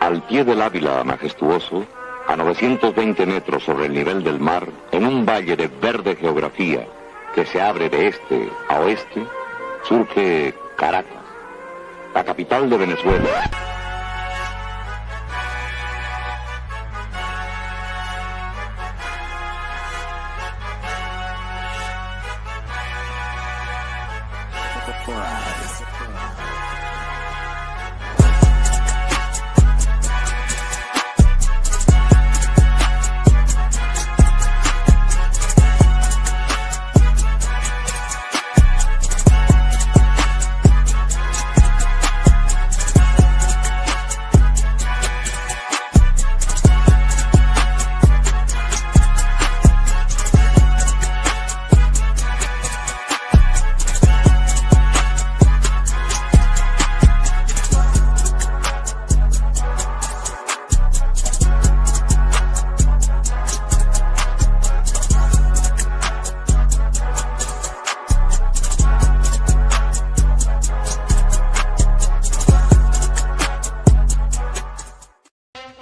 Al pie del Ávila majestuoso, a 920 metros sobre el nivel del mar, en un valle de verde geografía que se abre de este a oeste, surge Caracas, la capital de Venezuela.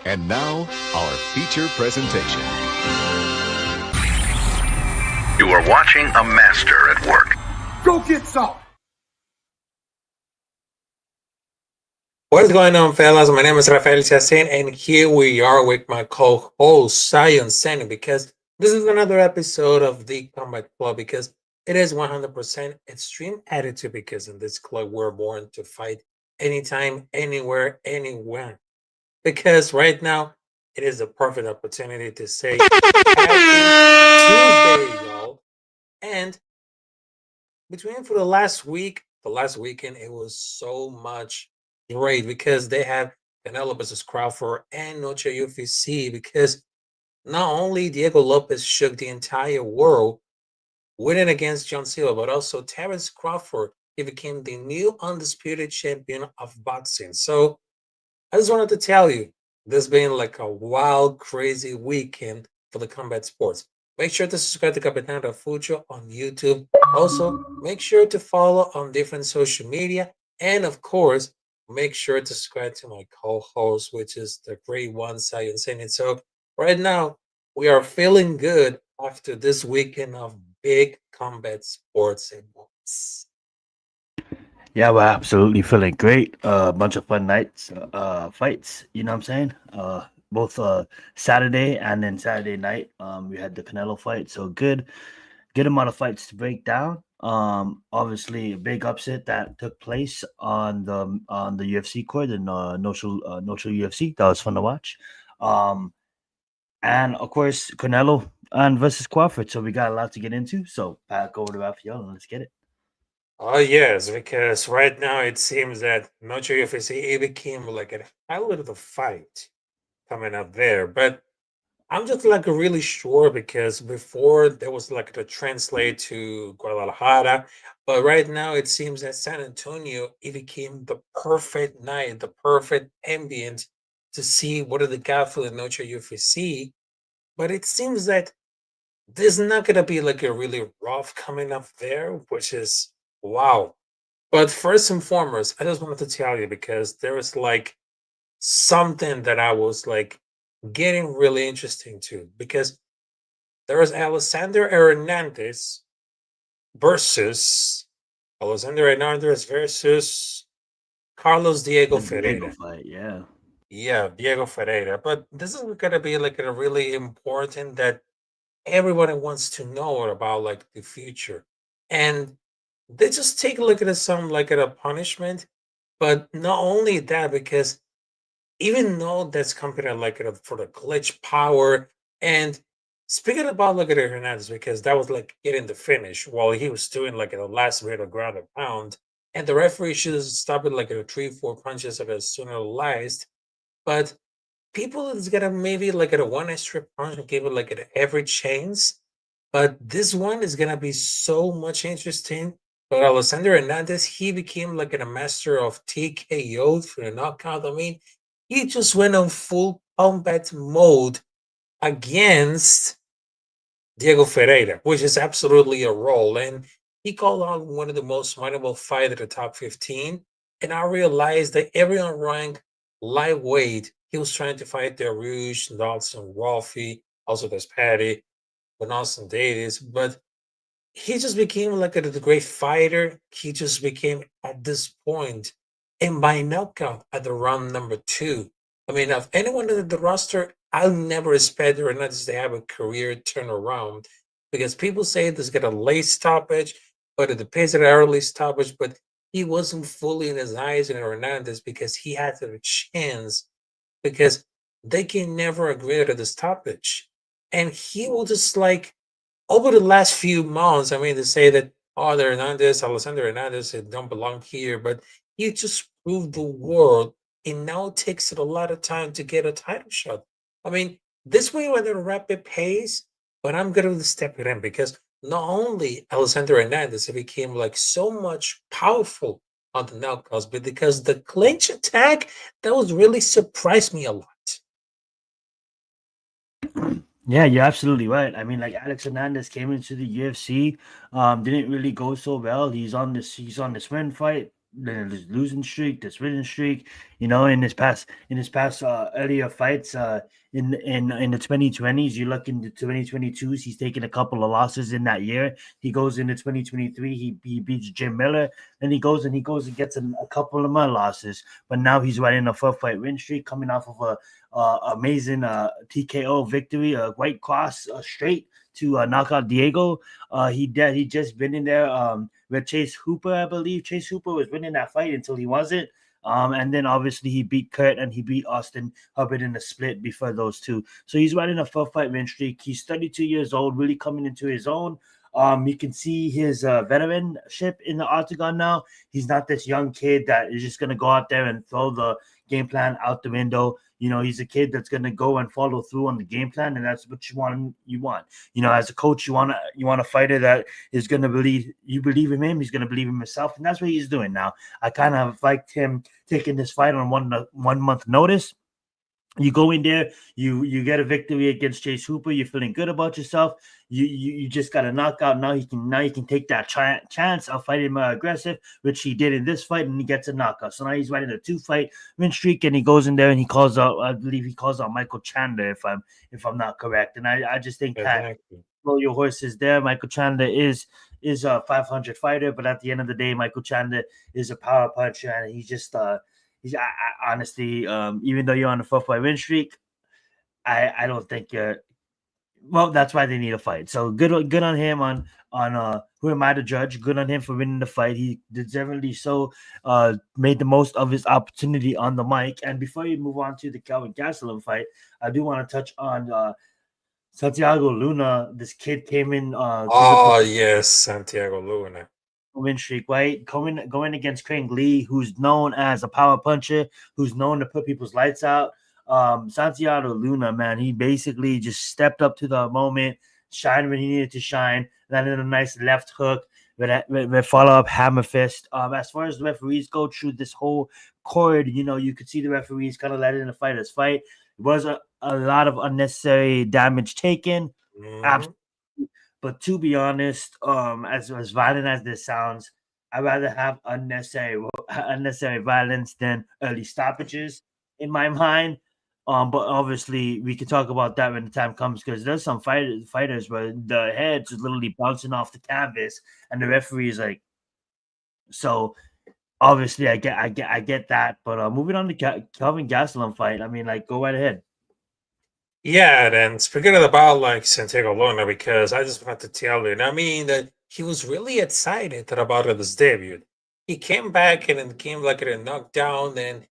And now, our feature presentation. You are watching a master at work. Go get some! What's going on, fellas? My name is Rafael Chassin, and here we are with my co-host, Science Senna, because this is another episode of the Combat Club, because it is 100% extreme attitude, because in this club, we're born to fight anytime, anywhere, anywhere. Because right now, it is a perfect opportunity to say Happy Tuesday, y'all. And between for the last weekend, it was so much great because they have Canelo versus Crawford and Noche UFC, because not only Diego Lopez shook the entire world winning against John Silva, but also Terence Crawford, he became the new undisputed champion of boxing. So I just wanted to tell you, this been like a wild, crazy weekend for the combat sports. Make sure to subscribe to Capitán Rafucho on YouTube. Also, make sure to follow on different social media. And of course, make sure to subscribe to my co-host, which is the great one, Science Zenith. So right now, we are feeling good after this weekend of big combat sports events. Yeah, we're absolutely feeling great. A bunch of fun nights, fights. You know what I'm saying? Both Saturday and then Saturday night. We had the Canelo fight, so good amount of fights to break down. Obviously a big upset that took place on the UFC court in Noche UFC. That was fun to watch. And of course Canelo and versus Crawford. So we got a lot to get into. So back over to Raphael and let's get it. Oh yes, because right now it seems that Noche UFC it became like a hell of a fight coming up there. But I'm just like really sure because before there was like the translate to Guadalajara, but right now it seems that San Antonio it became the perfect night, the perfect ambient to see what are the got for the Noche UFC. But it seems that there's not gonna be like a really rough coming up there, which is wow. But first and foremost, I just wanted to tell you because there was like something that I was like getting really interesting to because there was Alexander Hernandez versus Carlos Diego The Diego Ferreira. fight, yeah. Yeah, Diego Ferreira. But this is gonna be like a really important that everybody wants to know about like the future. And they just take a look at it some like at a punishment, but not only that, because even though that's compared like for the glitch power and speaking about like at Hernandez, because that was like getting the finish while he was doing like the last bit of ground and pound, and the referee should have stopped it like at a 3-4 punches like as sooner or last. But people is gonna maybe like at a one extra punch and give it like at every chance. But this one is gonna be so much interesting. But Alexander Hernandez, he became like a master of TKO for the knockout. I mean, he just went on full combat mode against Diego Ferreira, which is absolutely a role. And he called out one of the most winnable fight at the top 15. And I realized that everyone ranked lightweight. He was trying to fight the Rouge, Dawson, Rolfie. Also, there's Patty, but Austin Davis. But he just became like the great fighter. He just became at this point, and by knockout at the round number two. I mean, of anyone in the roster, I'll never expect Hernandez to have a career turnaround because people say this got a late stoppage, but it depends on the early stoppage. But he wasn't fully in his eyes in Hernandez because he had the chance because they can never agree to the stoppage. And he will just like over the last few months, I mean, to say that, oh, the Hernandez, Alexander Hernandez, it don't belong here, but he just proved the world. It now takes it a lot of time to get a title shot. I mean, this way went at a rapid pace, but I'm going to step it in because not only Alexander Hernandez became like so much powerful on the knockouts, but because the clinch attack, that was really surprised me a lot. Yeah, you're absolutely right. I mean, like Alex Hernandez came into the UFC, didn't really go so well. He's on this win fight, then this losing streak, this winning streak. You know, in his past earlier fights, in the 2020s, you look into 2022s, he's taken a couple of losses in that year. He goes into 2023, he beats Jim Miller, then he goes and gets a couple of more losses. But now he's riding a 4 fight win streak, coming off of a amazing TKO victory, a white cross straight to knock out Diego. He just been in there with Chase Hooper, I believe. Chase Hooper was winning that fight until he wasn't. And then obviously he beat Kurt and he beat Austin Hubbard in a split before those two. So he's riding a 4 fight win streak. He's 32 years old, really coming into his own. You can see his veteranship in the octagon now. He's not this young kid that is just going to go out there and throw the game plan out the window. You know, he's a kid that's going to go and follow through on the game plan, and that's what you want. You know, as a coach, you want a fighter that is going to believe in him. He's going to believe in himself, and that's what he's doing now. I kind of liked him taking this fight on 1 month notice. You go in there, you get a victory against Chase Hooper. You're feeling good about yourself. You just got a knockout. Now you can take that chance of fighting more aggressive, which he did in this fight, and he gets a knockout. So now he's riding a 2 fight win streak, and he goes in there and he calls out. I believe he calls out Michael Chandler, if I'm not correct. And I just think that Exactly. blow your horses there. Michael Chandler is a 500 fighter, but at the end of the day, Michael Chandler is a power puncher, and he's just honestly, even though you're on a 4 fight win streak, I don't think you're. Well, that's why they need a fight. So good on him on who am I to judge? Good on him for winning the fight. He deservedly so made the most of his opportunity on the mic. And before you move on to the Kelvin Gastelum fight, I do want to touch on Santiago Luna. This kid came in Oh, yes, Santiago Luna. win streak, right? Going against Craig Lee, who's known as a power puncher, who's known to put people's lights out. Santiago Luna, man, he basically just stepped up to the moment, shined when he needed to shine, landed a nice left hook with follow up hammer fist. As far as the referees go through this whole chord, you know, you could see the referees kind of letting the fighters fight. It was a lot of unnecessary damage taken. Mhm. But to be honest, as violent as this sounds, I'd rather have unnecessary violence than early stoppages in my mind. But obviously we can talk about that when the time comes because there's some fighters where the heads is literally bouncing off the canvas and the referee is like, so obviously I get that. But moving on to Kelvin Gastelum fight, I mean, like, go right ahead. Yeah, then speaking about like Santiago Luna, because I just want to tell you, I mean that he was really excited about his debut. He came back and then came like in a knockdown, and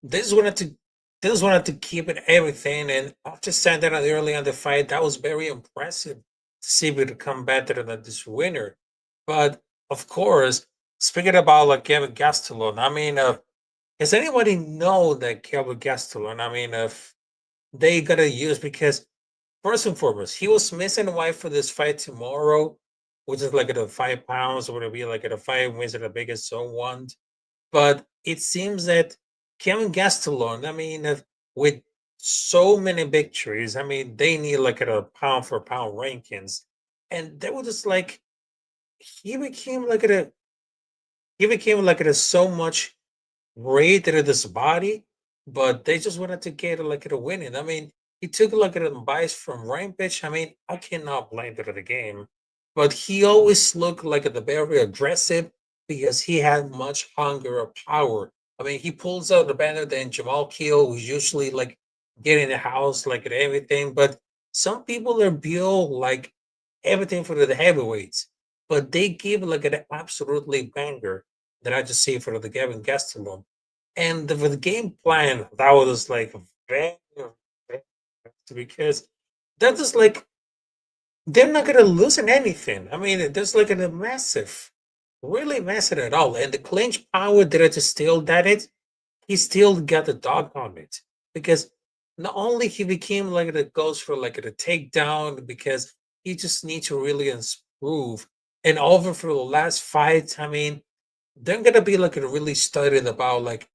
this wanted to this wanted to keep it everything. And after standing out early on the fight, that was very impressive to see him to come better than this winner. But of course, speaking about like Kevin Gastelum, I mean, does anybody know that Kevin Gastelum? I mean, if they gotta use because first and foremost, he was missing white for this fight tomorrow, which is like at a 5 pounds, or would it be like at a five wins at the biggest zone one? But it seems that Kevin Gastelum, I mean, with so many victories, I mean, they need like at a pound for pound rankings, and they were just like he became like at a he became like at a so much greater this body but they just wanted to get like a winning. I mean, he took like an advice from Rampage. I mean, I cannot blame it at the game, but he always looked like the very aggressive because he had much hunger or power. I mean, he pulls out the banner than Jamal Keel, who's usually like getting the house, like at everything. But some people are built like everything for the heavyweights, but they give like an absolutely banger that I just see for the Gavin Gastelum. And for the game plan, that was like very, very because that is like they're not gonna loosen anything. I mean, there's like a massive, really massive at all. And the clinch power that it still did it, he still got the dog on it. Because not only he became like the ghost for like the takedown, because he just needs to really improve. And over for the last fight, I mean, they're gonna be like really studied about like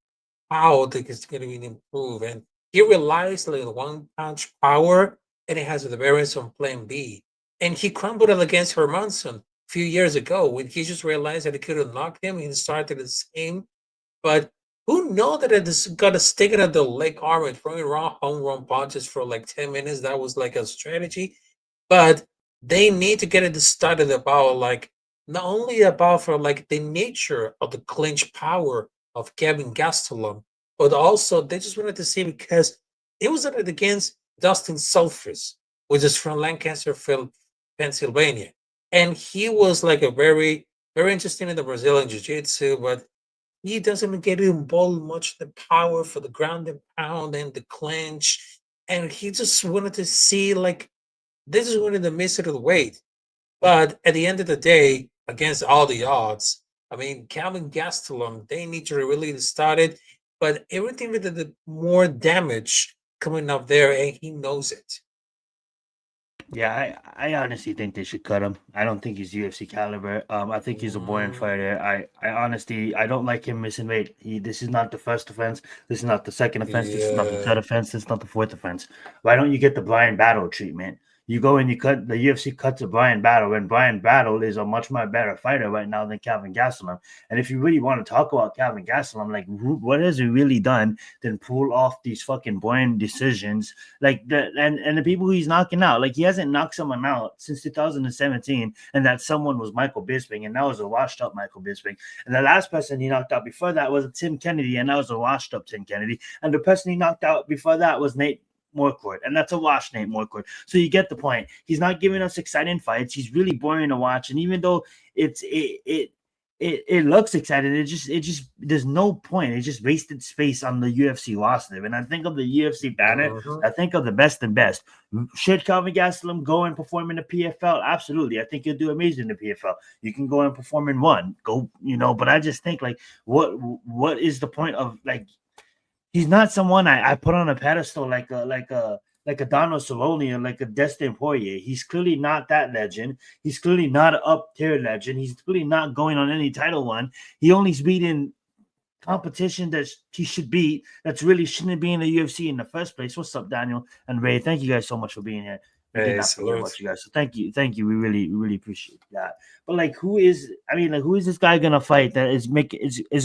how they is gonna be improved. And he relies like on one punch power and it has the variance on plan B. And he crumbled it against Hermanson a few years ago when he just realized that he couldn't knock him. He started the same, but who know that it is got to stick it at the leg arm and throwing raw home run punches for like 10 minutes? That was like a strategy. But they need to get it started about like not only about for like the nature of the clinch power of Kevin Gastelum, but also they just wanted to see because it was against Dustin Sulfurs, which is from Lancaster, Pennsylvania. And he was like a very, very interesting in the Brazilian Jiu Jitsu, but he doesn't get involved much the power for the ground and pound and the clinch. And he just wanted to see like this is wanted to miss it of the weight. But at the end of the day, against all the odds, I mean Calvin Gastelum, they need to really start it. But everything with the more damage coming up there, and he knows it. Yeah, I honestly think they should cut him. I don't think he's UFC caliber. I think he's a boring Mm, fighter. I honestly I don't like him missing weight. This is not the first offense. This is not the second offense. This is not the yeah. third offense. This is not the fourth offense. Why don't you get the Brian Battle treatment? You go and you cut the UFC cuts a Brian Battle, and Brian Battle is a much more better fighter right now than Calvin Gastelum. And if you really want to talk about Calvin Gastelum, like what has he really done than pull off these fucking boring decisions like and the people he's knocking out, like he hasn't knocked someone out since 2017, and that someone was Michael Bisping, and that was a washed up Michael Bisping. And the last person he knocked out before that was Tim Kennedy, and that was a washed up Tim Kennedy. And the person he knocked out before that was Nate Morcourt, and that's a wash Nate Morcourt. So you get the point. He's not giving us exciting fights. He's really boring to watch, and even though it looks exciting. It just there's no point. It just wasted space on the UFC roster. And I think of the UFC banner, Mhm. I think of the best and best. Should Calvin Gastelum go and perform in the PFL? Absolutely. I think he'll do amazing in the PFL. You can go and perform in one. But I just think like what is the point of like he's not someone I put on a pedestal like a Donald Cerrone or like a Destin Poirier. He's clearly not that legend. He's clearly not an up tier legend. He's clearly not going on any title run. He only's beating competition that he should beat. That's really shouldn't be in the UFC in the first place. What's up, Daniel and Ray? Thank you guys so much for being here. We did Hey, not forget salute. about you guys. So thank you. We really appreciate that. But like, who is? I mean, like, who is this guy gonna fight that is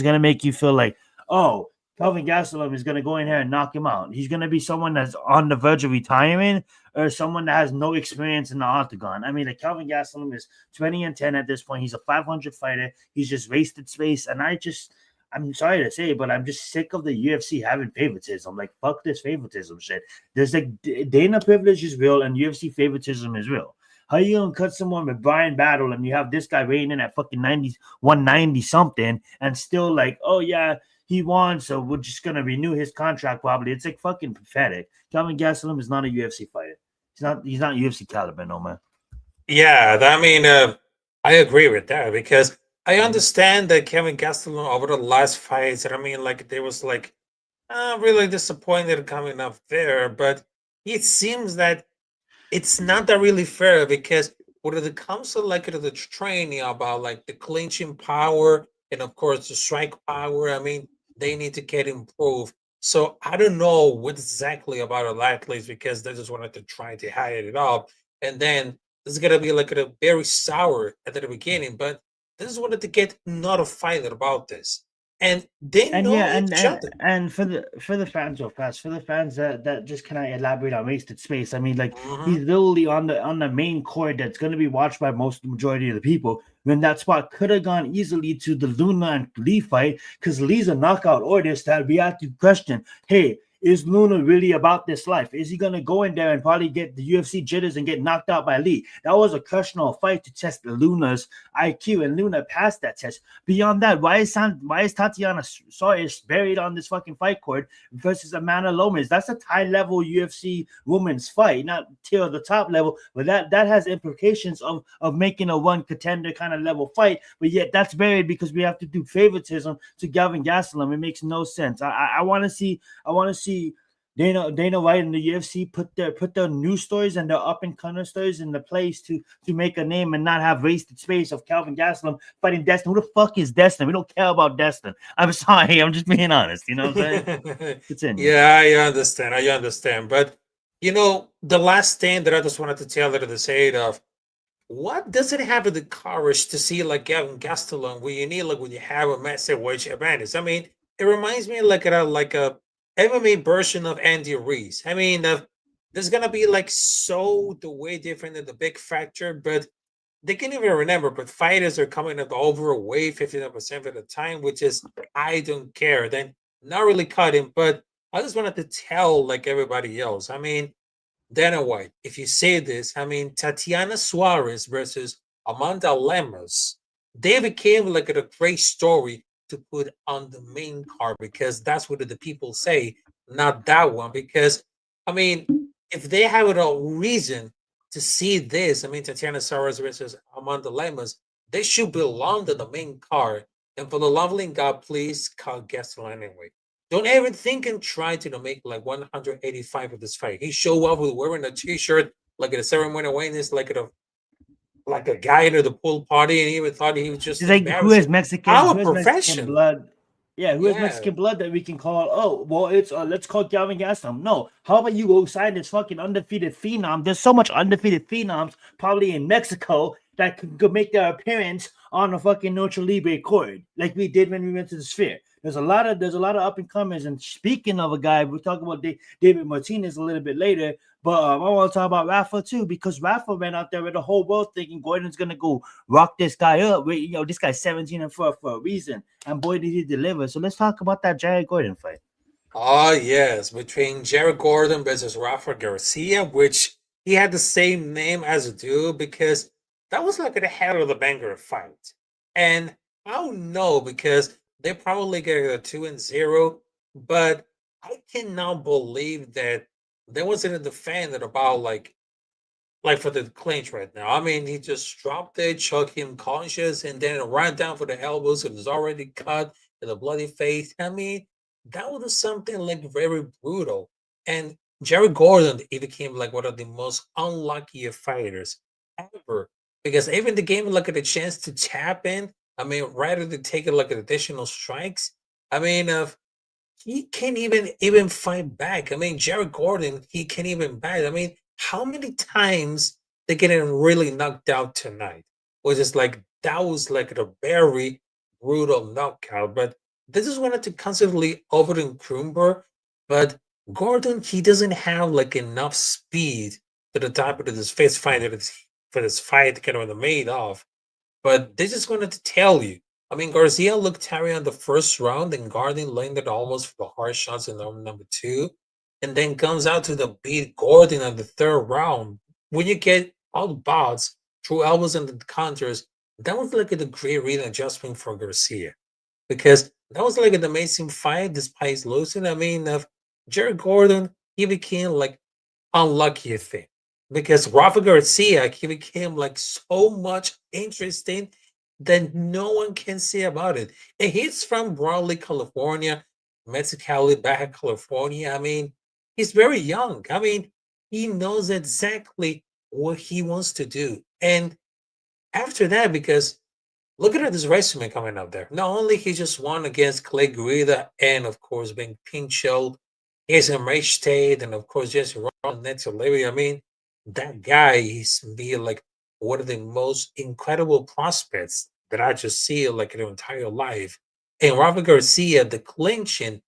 gonna make you feel like, oh, Kelvin Gastelum is going to go in here and knock him out. He's going to be someone that's on the verge of retirement or someone that has no experience in the octagon. I mean, like Kelvin Gastelum is 20-10 at this point. He's a 500 fighter. He's just wasted space. And I'm sorry to say, but I'm just sick of the UFC having favoritism. Like, fuck this favoritism shit. There's like Dana privilege is real and UFC favoritism is real. How you gonna cut someone with Brian Battle and you have this guy rating in at fucking 90, 190 something and still like, oh yeah, he won, so we're just gonna renew his contract probably. It's like fucking pathetic. Calvin Gastelum is not a UFC fighter. He's not UFC caliber, no man. Yeah, I mean, I agree with that because I Mhm. understand that Kevin Gastelum over the last fights, and I mean, like there was like really disappointed coming up there, but it seems that it's not that really fair because when it comes to like the training about like the clinching power and of course the strike power, I mean, they need to get improved. So I don't know what exactly about our athletes because they just wanted to try to hide it up. And then this is gonna be like a very sour at the beginning, but they just wanted to get not a fight about this. and they And know yeah, each other. and for the fans real fast, for the fans that just cannot elaborate on wasted space. I mean, like Mhm. he's literally on the main court that's going to be watched by most the majority of the people. When that spot could have gone easily to the Luna and Lee fight, because Lee's a knockout artist that we have to question. Hey, is Luna really about this life? Is he gonna go in there and probably get the UFC jitters and get knocked out by Lee? That was a questionable fight to test Luna's IQ, and Luna passed that test. Beyond that, why is Tatiana Sawyer buried on this fucking fight court versus Amanda Lopez? That's a high level UFC women's fight, not till the top level, but that has implications of making a one contender kind of level fight. But yet that's buried because we have to do favoritism to Gavin Gastelum. It makes no sense. I want to see Dana White and the UFC put their news stories and their up and coming stories in the place to make a name and not have wasted space of Calvin Gastelum fighting Destin. Who the fuck is Destin? We don't care about Destin. I'm sorry, I'm just being honest. You know what I'm saying? Continue. Yeah, I understand. I understand. But the last thing that I just wanted to tell her to say of what does it have the courage to see like Gavin Gastelum when you need like when you have a massive wedge advantage? I mean, it reminds me like a MMA version of Andy Reese. I mean, there's gonna be like so the way different than the big factor, but they can't even remember. But fighters are coming up overweight 59% of the time, which is I don't care. Then not really cutting, but I just wanted to tell like everybody else. I mean, Dana White, if you say this, I mean, Tatiana Suarez versus Amanda Lemos, they became like a great story to put on the main card because that's what the people say, not that one. Because, I mean, if they have a reason to see this, I mean, Tatiana Suarez versus Amanda Lemos, they should belong to the main card. And for the lovely God, please call Gastelum anyway. Don't ever think and try to make like 185 of this fight. He showed up with wearing a t-shirt like at a ceremony awareness, like a guy at the pool party, and he even thought he was just It's like embarrassing. who Our has Mexican profession. blood? Yeah, who has Yeah. Mexican blood that we can call? Oh, well, it's let's call Galvin Gastelum. No, how about you go sign this fucking undefeated phenom? There's so much undefeated phenoms probably in Mexico that could make their appearance on a fucking Noche Libre court, like we did when we went to the Sphere. There's a lot of up and comers. And speaking of a guy, we'll talk about David Martinez a little bit later. But I want to talk about Rafa too, because Rafa ran out there with the whole world thinking Gordon's gonna go rock this guy up. This guy's 17 and for a reason, and boy did he deliver. So let's talk about that Jared Gordon fight. Oh yes, between Jared Gordon versus Rafa Garcia, which he had the same name as a dude because that was like a hell of a banger fight. And I don't know because they probably get a 2-0, but I cannot believe that there wasn't a defender about like for the clinch right now. I mean, he just dropped it, chucked him conscious, and then ran down for the elbows. It was already cut in the bloody face. I mean, that was something like very brutal. And Jerry Gordon, he became like one of the most unlucky fighters ever because even the game like a chance to tap in. I mean, rather than taking like additional strikes. I mean, he can't even fight back. I mean, Jared Gordon, he can't even back. I mean, how many times they getting really knocked out tonight? Was just like that was like a very brutal knockout. But this is wanted to constantly overturn Krumber, but Gordon he doesn't have like enough speed to the type of this fist fight that is for this fight kind of made of. But this is going to tell you. I mean, Garcia looked Terry on the first round, and Gordon landed almost for the hard shots in round number two, and then comes out to the beat Gordon on the third round. When you get all the bouts through elbows and the counters, that was like a great read adjustment for Garcia because that was like an amazing fight despite his losing. I mean, Jared Gordon, he became like unlucky thing because Rafa Garcia he became like so much interesting that no one can say about it. And he's from Brawley, California, Mexicali, Baja California. I mean, he's very young. I mean, he knows exactly what he wants to do. And after that, because look at this resume coming up there. Not only he just won against Clay Guida and of course being pinchot, he's in Ray State, and of course Jesse Ron next Olivia. I mean, that guy is be like one of the most incredible prospects that I just see like in their entire life. And Rafa Garcia, the clinching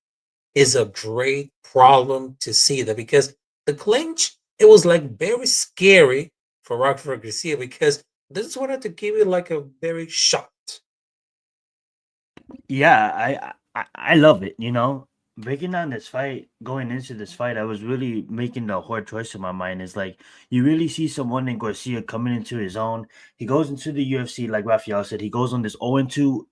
is a great problem to see that because the clinch, it was like very scary for Rafa Garcia because this is wanted to give you like a very shot. Yeah, I love it. You know, breaking down this fight, going into this fight, I was really making the hard choice in my mind. Is like you really see someone in Garcia coming into his own. He goes into the UFC, like Rafael said. He goes on this 0-2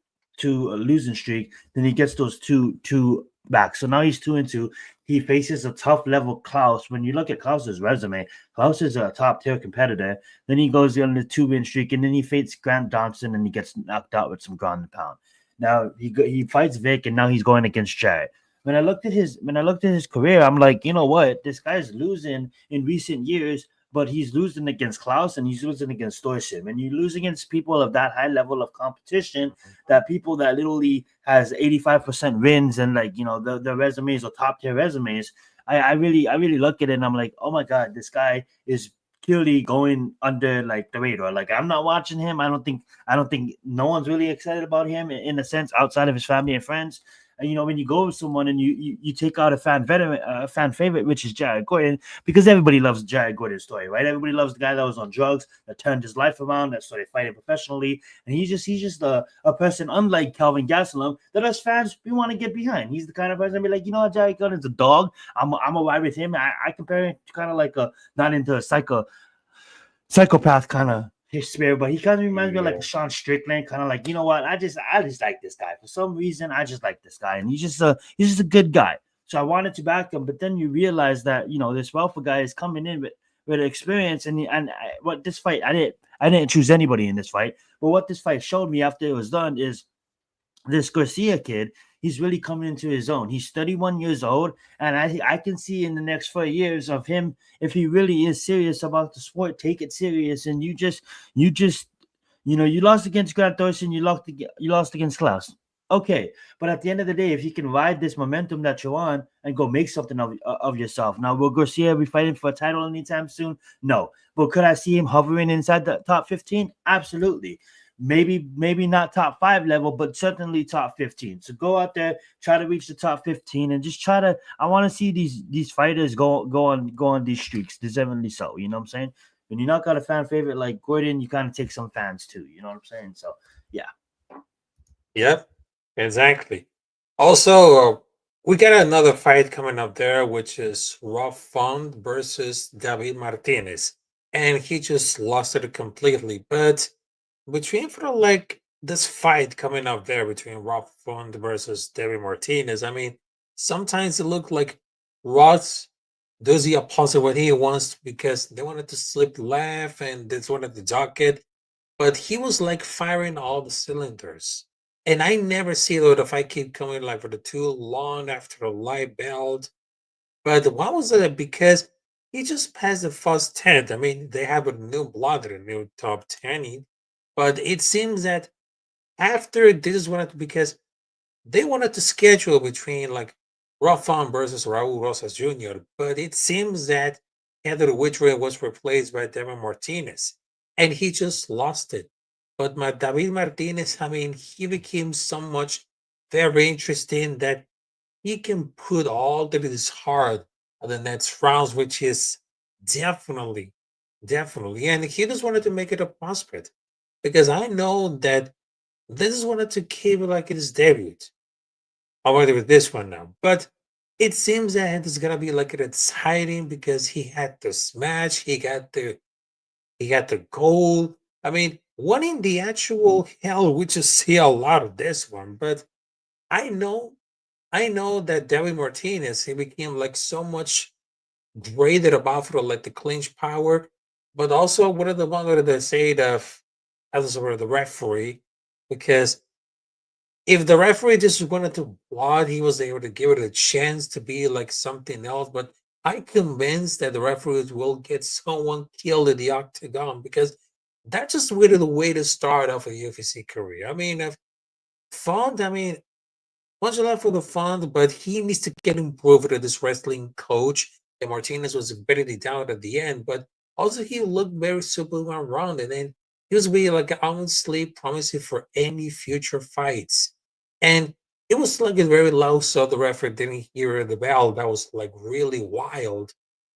a losing streak. Then he gets those two back. So now he's 2-2. He faces a tough level Klaus. When you look at Klaus's resume, Klaus is a top tier competitor. Then he goes on the 2-win streak, and then he faces Grant Johnson, and he gets knocked out with some ground and pound. Now he fights Vic, and now he's going against Jared. When I looked at his career, I'm like, you know what? This guy's losing in recent years, but he's losing against Klaus and he's losing against Thorson. When you lose against people of that high level of competition, that people that literally has 85% wins and like the resumes or top tier resumes, I really look at it and I'm like, oh my god, this guy is clearly going under like the radar. Like I'm not watching him. I don't think no one's really excited about him in a sense outside of his family and friends. And when you go with someone and you take out a fan favorite, which is Jared Gordon, because everybody loves Jared Gordon's story, right? Everybody loves the guy that was on drugs, that turned his life around, that started fighting professionally, and he's just a person unlike Calvin Gastelum that us fans we want to get behind. He's the kind of person be like, Jared Gordon's a dog. I'm a ride with him. I compare it to kind of like a not into a psychopath kind of his spirit, but he kind of reminds me of like a Sean Strickland, kind of like, what? I just like this guy. For some reason, I just like this guy. And he's just a good guy. So I wanted to back him, but then you realize that, this Welfer guy is coming in with experience what this fight, I didn't choose anybody in this fight, but what this fight showed me after it was done is this Garcia kid, he's really coming into his own. He's 31 years old, and I can see in the next 4 years of him, if he really is serious about the sport, take it serious. And you lost against Grant Thorson, you lost against Klaus. Okay, but at the end of the day, if you can ride this momentum that you're on and go make something of yourself. Now, will Garcia be fighting for a title anytime soon? No. But could I see him hovering inside the top 15? Absolutely. Maybe not top 5 level, but certainly top 15. So go out there, try to reach the top 15, and just try to. I want to see these fighters go on these streaks, deservedly so. You know what I'm saying? When you knock out a fan favorite like Gordon, you kind of take some fans too. You know what I'm saying? So yeah. Yep, exactly. Also, we got another fight coming up there, which is Rob Font versus David Martinez, and he just lost it completely. But between for like this fight coming up there between Rob Font versus David Martinez, I mean, sometimes it looked like Ross does the opposite what he wants because they wanted to slip left and they wanted to jock it, but he was like firing all the cylinders. And I never see though if I keep coming like for the too long after the light belt. But what was it? Because he just passed the first 10th. I mean, they have a new blood, a new top 10. But it seems that after this one, because they wanted to schedule between like Rafa versus Raul Rosas Jr., but it seems that Heather Whitray was replaced by Devin Martinez, and he just lost it. But David Martinez, I mean, he became so much very interesting that he can put all that is hard on the next rounds, which is definitely, definitely. And he just wanted to make it a prospect because I know that this is wanted to keep it like his debut already with this one now. But it seems that it's gonna be like an exciting because he had the smash, he got the goal. I mean, winning the actual hell, we just see a lot of this one. But I know, I know that David Martinez, he became like so much graded about for like the clinch power, but also what are the one that they say as sort of the referee, because if the referee just wanted to blood, he was able to give it a chance to be like something else. But I'm convinced that the referees will get someone killed in the octagon because that's just really the way to start off a UFC career. I mean, if Font, I mean, much love for the fund, but he needs to get improved with this wrestling coach. And Martinez was very down at the end, but also he looked very super well rounded, and he was really like honestly promising for any future fights. And it was like a very loud, so the referee didn't hear the bell. That was like really wild.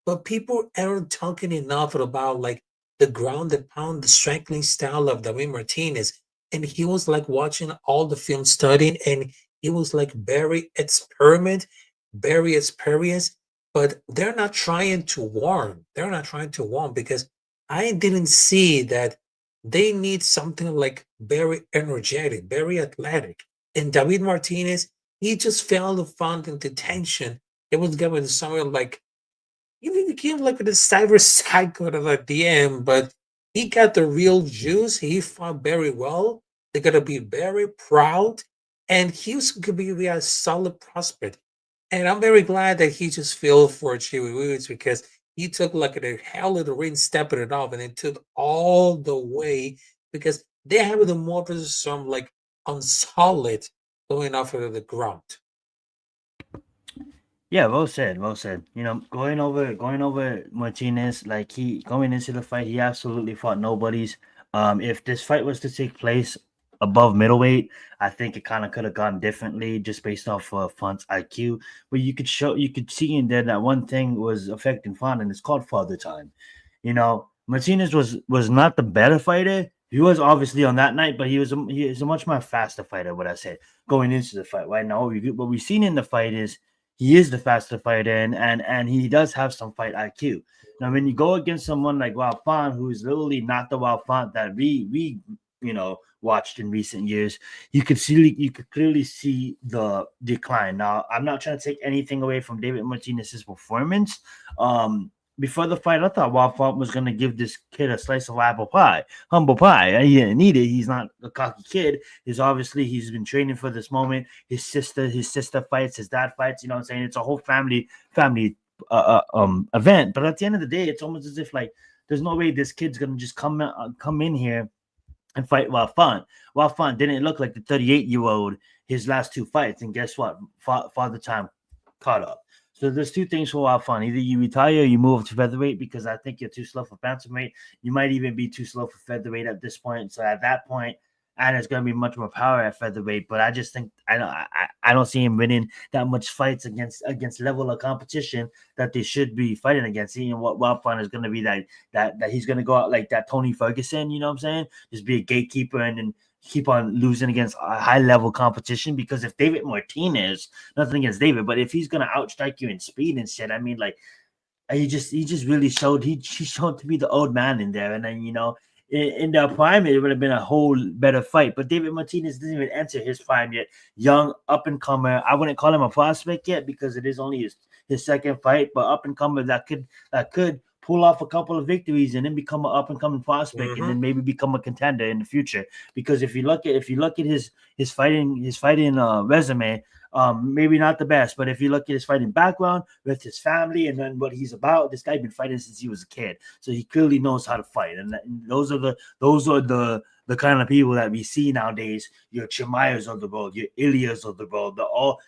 But people aren't talking enough about like the ground and pound, the striking style of David Martinez. And he was like watching all the film studying, and he was like very experienced. But they're not trying to warn. They're not trying to warn because I didn't see that they need something like very energetic, very athletic. And David Martinez, he just found in detention. It was given somewhere like he became like the cyber psycho at the end, but he got the real juice. He fought very well. They're gonna be very proud, and he's gonna be a solid prospect. And I'm very glad that he just fell for Chewy Woods because he took like a hell of the ring, stepping it off, and it took all the way because they have the more some like on solid going off of the ground. Yeah, well said, well said. Going over Martinez, like he going into the fight, he absolutely fought nobodies. If this fight was to take place above middleweight, I think it kind of could have gone differently just based off Font's IQ. But you could see in there that one thing was affecting Font, and it's called father time. Martinez was not the better fighter. He was obviously on that night, but he is a much more faster fighter. What I said going into the fight. Right now, what we've seen in the fight is he is the faster fighter, and he does have some fight IQ. Now, when you go against someone like Wild Font, who is literally not the Wild Font that we watched in recent years, you could clearly see the decline. Now, I'm not trying to take anything away from David Martinez's performance. Before the fight, I thought Wild Font was going to give this kid a slice of apple pie, humble pie. He didn't need it. He's not a cocky kid. He's been training for this moment. His sister fights, his dad fights. You know what I'm saying? It's a whole family event. But at the end of the day, it's almost as if like there's no way this kid's gonna just come in here and fight Wild Font. Wild Font didn't look like the 38-year-old his last two fights, and guess what? Father time caught up. So there's two things for Wild Font. Either you retire or you move to featherweight because I think you're too slow for bantamweight. You might even be too slow for featherweight at this point. So at that point, and it's going to be much more power at featherweight. But I just think I don't see him winning that much fights against level of competition that they should be fighting against. Seeing what Wild Font is going to be that he's going to go out like that Tony Ferguson. You know what I'm saying? Just be a gatekeeper and then keep on losing against a high level competition. Because if David Martinez, nothing against David, but if he's gonna outstrike you in speed and shit, I mean, like he just really showed he showed to be the old man in there. And then in the prime it would have been a whole better fight. But David Martinez didn't even enter his prime yet. Young up and comer. I wouldn't call him a prospect yet because it is only his second fight, but up and comer that could pull off a couple of victories and then become an up and coming prospect and then maybe become a contender in the future. Because if you look at his fighting resume, maybe not the best, but if you look at his fighting background with his family and then what he's about, this guy's been fighting since he was a kid, so he clearly knows how to fight. And those are the kind of people that we see nowadays. Your Chimayas of the world, your Ilias of the world,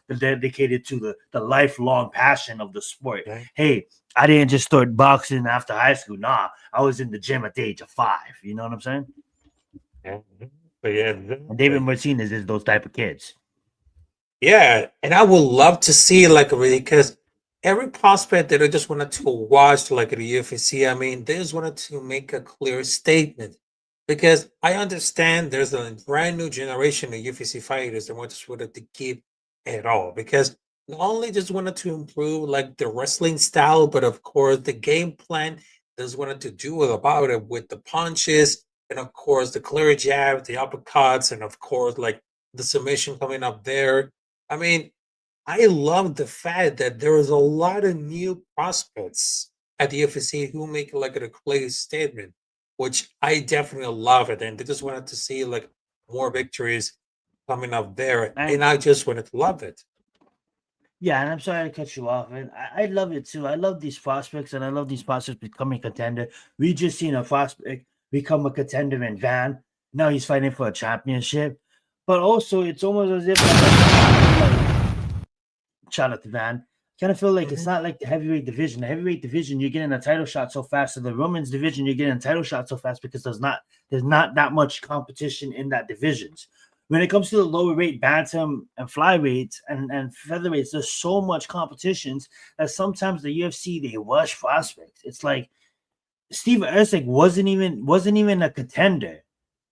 they're dedicated to the lifelong passion of the sport. Okay. Hey, I didn't just start boxing after high school. Nah, I was in the gym at the age of 5. You know what I'm saying? But yeah, and David Martinez is those type of kids. Yeah, and I would love to see like really because every prospect that I just wanted to watch like the UFC, I mean, they just wanted to make a clear statement because I understand there's a brand new generation of UFC fighters that just wanted to keep it all because not only just wanted to improve like the wrestling style, but of course the game plan just wanted to do about it with the punches and of course the clear jab, the uppercuts, and of course like the submission coming up there. I mean, I love the fact that there is a lot of new prospects at the UFC who make like a clear statement, which I definitely love it. And they just wanted to see like more victories coming up there. And I just wanted to love it. Yeah, and I'm sorry to cut you off, and I love it too. I love these prospects, and I love these prospects becoming contender. We just seen a prospect become a contender in Van. Now he's fighting for a championship. But also, it's almost as if shout out to Van. Kind of feel like it's not like the heavyweight division. The heavyweight division, you're getting a title shot so fast. So the women's division, you're getting a title shot so fast because there's not that much competition in that divisions. when it comes to the lower weight bantam and flyweights and featherweights, there's so much competitions that sometimes the UFC they rush prospects. It's like Steve Erceg wasn't even a contender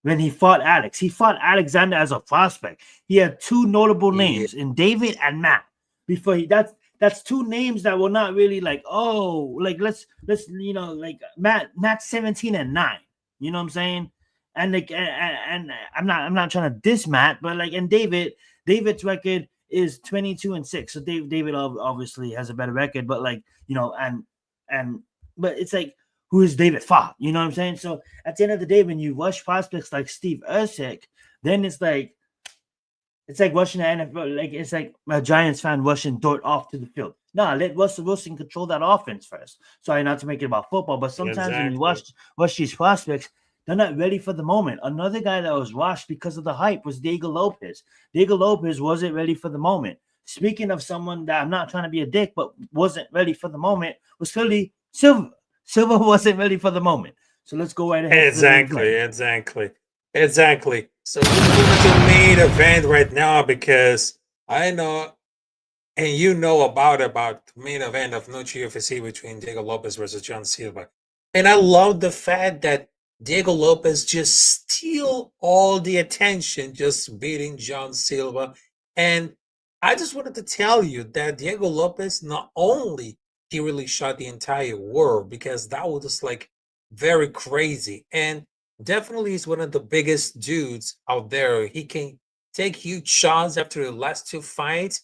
when he fought Alex. He fought Alexander as a prospect. He had two notable Yeah, names in David and Matt. Before he that's two names that were not really like, oh, like let's like Matt 17-9. You know what I'm saying? And like and I'm not trying to diss Matt, but like and David's record is 22-6. So David obviously has a better record, but like and but it's like who is David fought? You know what I'm saying? So at the end of the day, when you rush prospects like Steve Erceg, then it's like rushing the NFL. Like it's like a Giants fan rushing Dort off to the field. Nah, let Russell Wilson control that offense first. Sorry, not to make it about football, but sometimes when you exactly. rush these prospects, they're not ready for the moment. Another guy that was rushed because of the hype was Diego Lopez. Diego Lopez wasn't ready for the moment. Speaking of someone that I'm not trying to be a dick, but wasn't ready for the moment, was Philly Silva. Silva wasn't ready for the moment. So let's go right ahead to the main Exactly, event. exactly. So we're going to main event right now because I know and you know about the main event of Noche UFC between Diego Lopez versus John Silva. And I love the fact that Diego Lopez just steal all the attention just beating John Silva. And I just wanted to tell you that Diego Lopez not only he really shot the entire world because that was just like very crazy. And definitely is one of the biggest dudes out there. He can take huge shots after the last two fights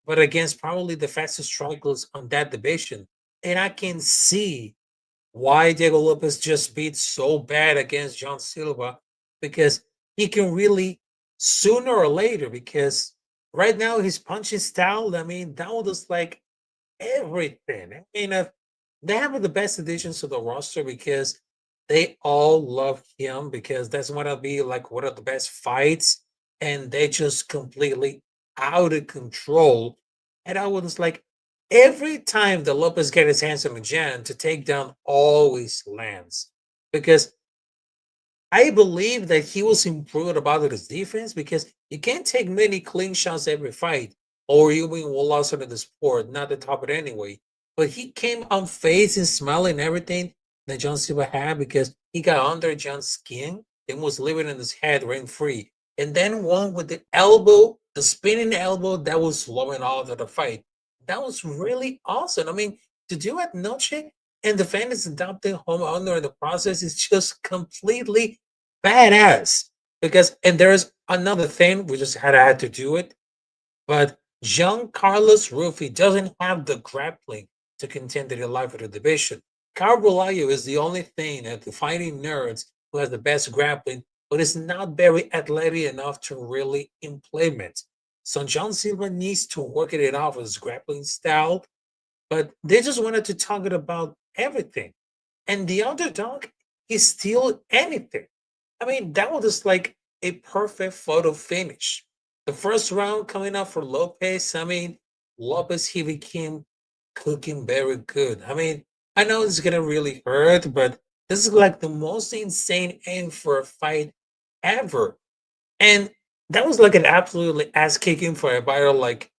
but against probably the fastest strikers on that division. And I can see why Diego Lopez just beat so bad against John Silva because he can really sooner or later because right now his punching style, I mean, that was like everything. I mean, they have the best additions to the roster because they all love him because that's going to be like one of the best fights, and they just completely out of control. And I was like, every time the Lopez get his hands on Majan to take down, always lands because I believe that he was improved about his defense because you can't take many clean shots every fight, or you will lost in the sport, not the top of it anyway. But he came on face and smiling everything that John Silva had because he got under John's skin and was living in his head rent free. And then one with the elbow, the spinning elbow that was slowing all of the fight. That was really awesome. I mean, to do it Noche and the fans adopting home under in the process is just completely badass. Because and there's another thing, we just had to do it, but Jean Carlos Rufi doesn't have the grappling to contend in the life of the division. Carbolayo is the only thing that the fighting nerds who has the best grappling, but is not very athletic enough to really implement. So John Silva needs to work it off his grappling style, but they just wanted to talk it about everything. And the underdog is still anything. I mean, that was just like a perfect photo finish. The first round coming up for Lopez, I mean, Lopez, he became cooking very good. I mean, I know it's gonna really hurt, but this is like the most insane end for a fight ever. And that was like an absolutely ass kicking for a fighter like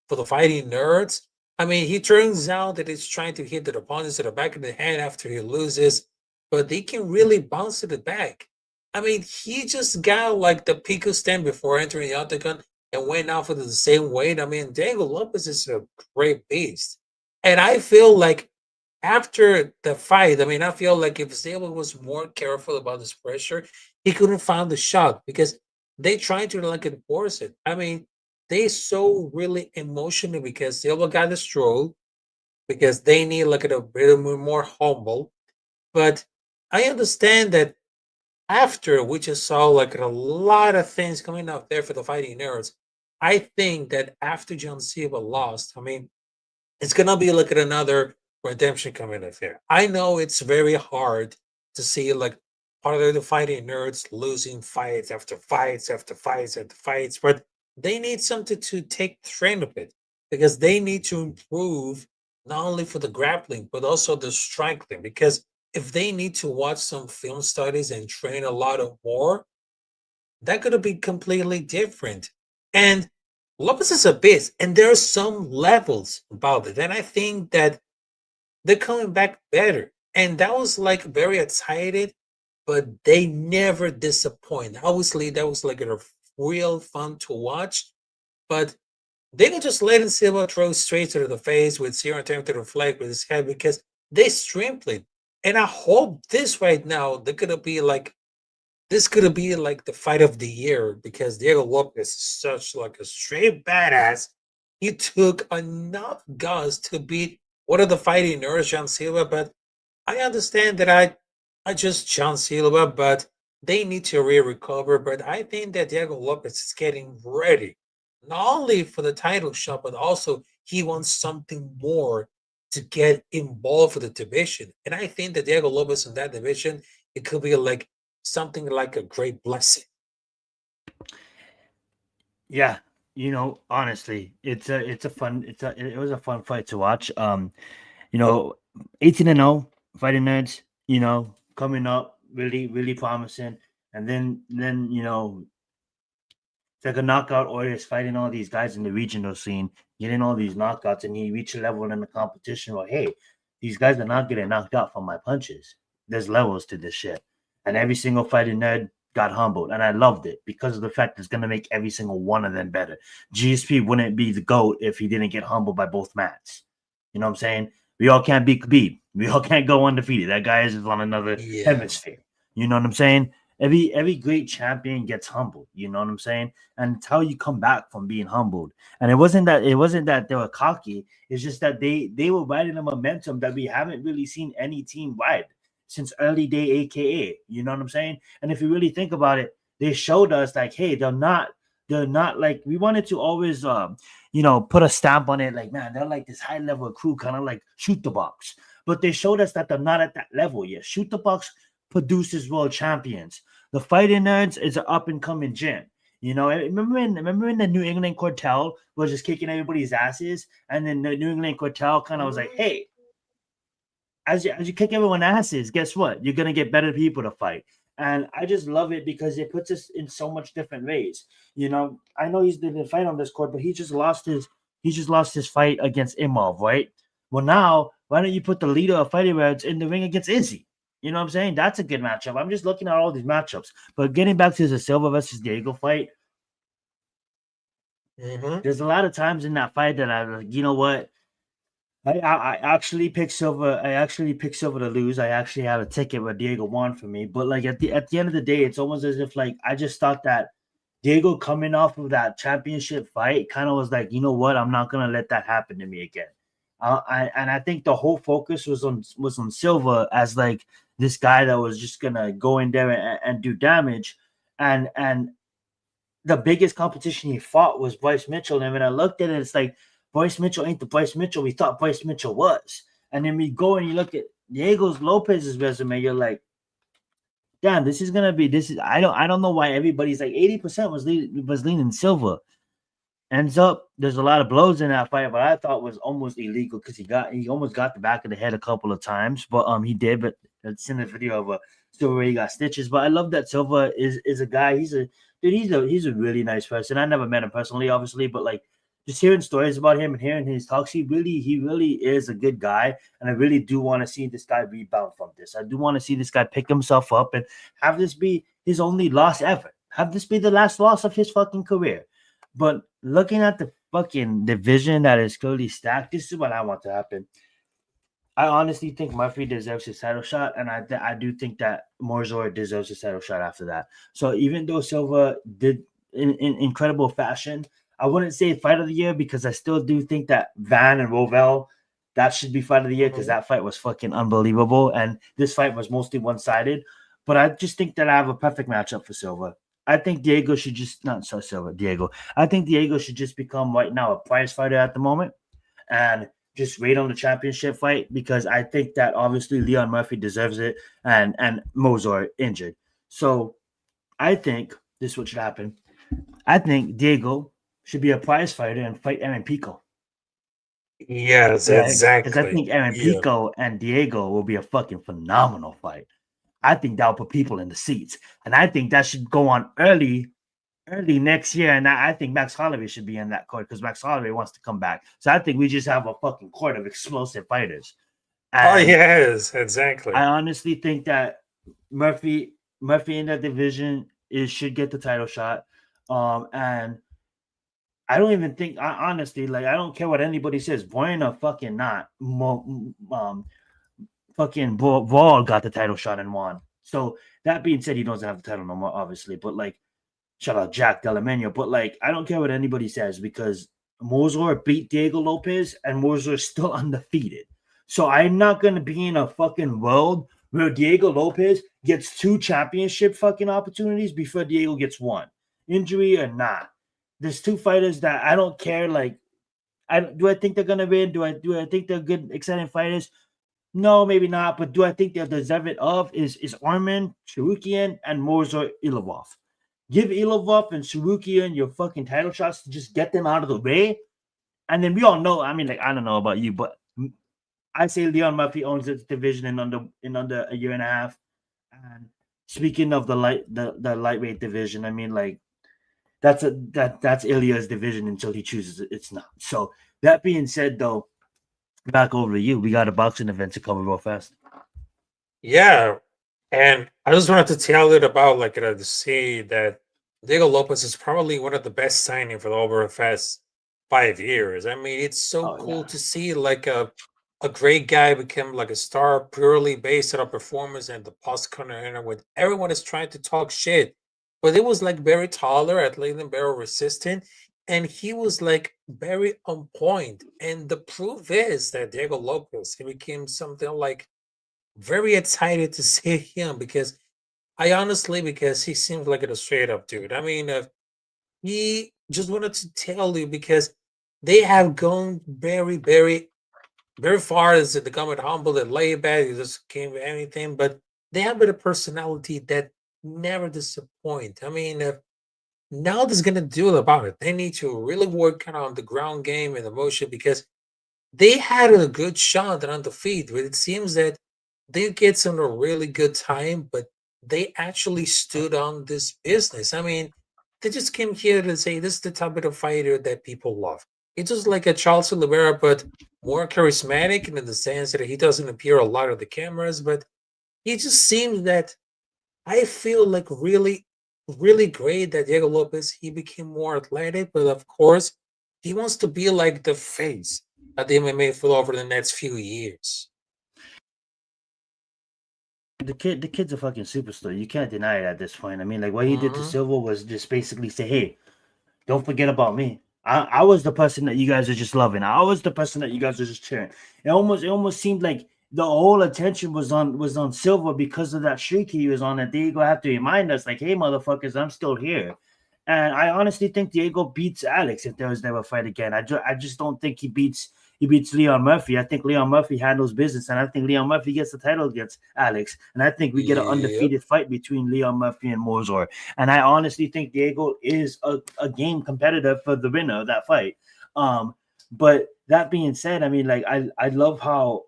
for the fighting nerds. I mean, he turns out that he's trying to hit the opponents to the back of the head after he loses, but they can really bounce it back. I mean, he just got like the Pico stand before entering the octagon and went off with the same weight. I mean, Diego Lopez is a great beast. And I feel like after the fight, I mean, I feel like if Silva was more careful about this pressure, he couldn't find the shot because they tried to like enforce it. I mean, they so really emotional because Silva got destroyed because they need like a bit more humble. But I understand that after we just saw like a lot of things coming out there for the fighting nerds, I think that after John Silva lost, I mean, it's gonna be like another redemption coming up there. I know it's very hard to see like part of the fighting nerds losing fights after fights after fights after fights, but they need something to take trend of it because they need to improve not only for the grappling but also the striking. Because if they need to watch some film studies and train a lot of more, that could be completely different. And Lopez is a beast, and there are some levels about it. And I think that they're coming back better. And that was like very excited, but they never disappoint. Obviously, that was like a real fun to watch. But they can just let Silva throw straight to the face with zero attempt to reflect with his head because they streamed it. And I hope this right now, they're gonna be like this could be like the fight of the year because Diego Lopez is such like a straight badass. He took enough guns to beat one of the fighting nerds, John Silva, but I understand that I just John Silva, but they need to recover. But I think that Diego Lopez is getting ready, not only for the title shot, but also he wants something more to get involved with the division. And I think that Diego Lopez in that division, it could be like something like a great blessing. Yeah, honestly, it was a fun fight to watch. 18-0 fighting nerds, coming up really, really promising. And then it's like a knockout artist fighting all these guys in the regional scene, getting all these knockouts, and he reached a level in the competition where, hey, these guys are not getting knocked out from my punches. There's levels to this shit. And every single fighting nerd got humbled. And I loved it because of the fact it's going to make every single one of them better. GSP wouldn't be the GOAT if he didn't get humbled by both mats. You know what I'm saying? We all can't beat Khabib. We all can't go undefeated. That guy is on another hemisphere. You know what I'm saying? Every great champion gets humbled. You know what I'm saying? And it's how you come back from being humbled. And it wasn't that they were cocky. It's just that they were riding a momentum that we haven't really seen any team ride since early day AKA. You know what I'm saying? And if you really think about it, they showed us like, hey, they're not like we wanted to always put a stamp on it, like, man, they're like this high level crew, kind of like Shoot the Box. But they showed us that they're not at that level yet. Shoot the Box produces world champions. The Fighting Nerds is an up and coming gym. Remember when the New England Cartel was just kicking everybody's asses, and then the New England Cartel kind of was like, hey, as you kick everyone's asses, guess what? You're gonna get better people to fight. And I just love it because it puts us in so much different ways. I know he's didn't fight on this court, but he just lost his fight against Imov, right? Well, now why don't you put the leader of Fighting Words in the ring against Izzy? You know what I'm saying? That's a good matchup. I'm just looking at all these matchups. But getting back to the Silva versus Diego fight, there's a lot of times in that fight that I'm like, you know what? I actually picked Silva. I actually picked Silva to lose. I actually had a ticket where Diego won for me. But like at the end of the day, it's almost as if like I just thought that Diego coming off of that championship fight kind of was like, you know what? I'm not gonna let that happen to me again. I think the whole focus was on Silva as like this guy that was just gonna go in there and do damage, and the biggest competition he fought was Bryce Mitchell. And when I looked at it, it's like Bryce Mitchell ain't the Bryce Mitchell we thought Bryce Mitchell was. And then we go and you look at Diego Lopez's resume, you're like, damn, this is gonna be I don't know why everybody's like 80% was leaning Silva. Ends up there's a lot of blows in that fight, but I thought was almost illegal because he almost got the back of the head a couple of times, but he did. But it's in the video of Silva where he got stitches. But I love that Silva is a guy. He's a really nice person. I never met him personally, obviously, but like just hearing stories about him and hearing his talks, he really is a good guy. And I really do want to see this guy rebound from this. I do want to see this guy pick himself up and have this be his only loss ever. Have this be the last loss of his fucking career. But looking at the fucking division that is clearly stacked, this is what I want to happen. I honestly think Murphy deserves his title shot, and I do think that Morzor deserves his title shot after that. So even though Silva did in incredible fashion, I wouldn't say fight of the year because I still do think that Van and Rovell, that should be fight of the year because that fight was fucking unbelievable, and this fight was mostly one-sided. But I just think that I have a perfect matchup for Silva. I think Diego should just Diego. I think Diego should just become right now a prize fighter at the moment and just wait on the championship fight because I think that obviously Leon Murphy deserves it and Mozart injured. So I think this is what should happen. I think Diego should be a prize fighter and fight Aaron Pico. Yes, exactly. Because I think Aaron Pico and Diego will be a fucking phenomenal fight. I think that'll put people in the seats. And I think that should go on early next year. And I think Max Holloway should be in that court because Max Holloway wants to come back. So I think we just have a fucking court of explosive fighters. And yes, exactly. I honestly think that Murphy in that division should get the title shot. And I don't even think, honestly, like, I don't care what anybody says. Buena fucking not. Fucking Ball got the title shot and won. So that being said, he doesn't have the title no more, obviously. But like, shout out Jack Delamenio. But like, I don't care what anybody says because Mozor beat Diego Lopez and Mozor is still undefeated. So I'm not gonna be in a fucking world where Diego Lopez gets 2 championship fucking opportunities before Diego gets 1, injury or not. There's 2 fighters that I don't care. Like, do I think they're gonna win? Do I think they're good, exciting fighters? No, maybe not. But do I think they're deserving of is Arman Sharukian and Mozar Ilovov? Give Ilovov and Sharukian your fucking title shots to just get them out of the way, and then we all know. I mean, like, I don't know about you, but I say Leon Murphy owns this division in under a year and a half. And speaking of the lightweight division, I mean, like, that's Ilya's division until he chooses it. It's not. So that being said, though, back over to you. We got a boxing event to cover real fast. Yeah, and I just wanted to tell it about to see that Diego Lopez is probably one of the best signing for the over the past 5 years. I mean, it's so cool to see like a great guy become like a star purely based on a performance and the post-corner arena when everyone is trying to talk shit. But it was like very tolerant, and very resistant, and he was like very on point. And the proof is that Diego Lopez, he became something like very excited to see him because because he seems like a straight up dude. I mean, he just wanted to tell you because they have gone very, very very far as to become humble and laid back. He just can't do anything, but they have a personality that never disappoint. I mean, now they're gonna do about it. They need to really work kind of on the ground game and the motion because they had a good shot on the feet, but it seems that they get some a really good time, but they actually stood on this business. I mean, they just came here to say this is the type of fighter that people love. It's just like a Charles Oliveira, but more charismatic in the sense that he doesn't appear a lot of the cameras, but he just seems that I feel like really, really great that Diego Lopez, he became more athletic, but of course, he wants to be like the face of the MMA for over the next few years. The kid's a fucking superstar. You can't deny it at this point. I mean, like, what he did to Silva was just basically say, hey, don't forget about me. I was the person that you guys are just loving. I was the person that you guys are just cheering. It almost seemed like the whole attention was on Silva because of that streak he was on. And Diego had to remind us, like, hey, motherfuckers, I'm still here. And I honestly think Diego beats Alex if there was never a fight again. I just don't think he beats Leon Murphy. I think Leon Murphy handles business, and I think Leon Murphy gets the title against Alex. And I think we get an undefeated fight between Leon Murphy and Mozor. And I honestly think Diego is a game competitor for the winner of that fight. But that being said, I mean, like, I love how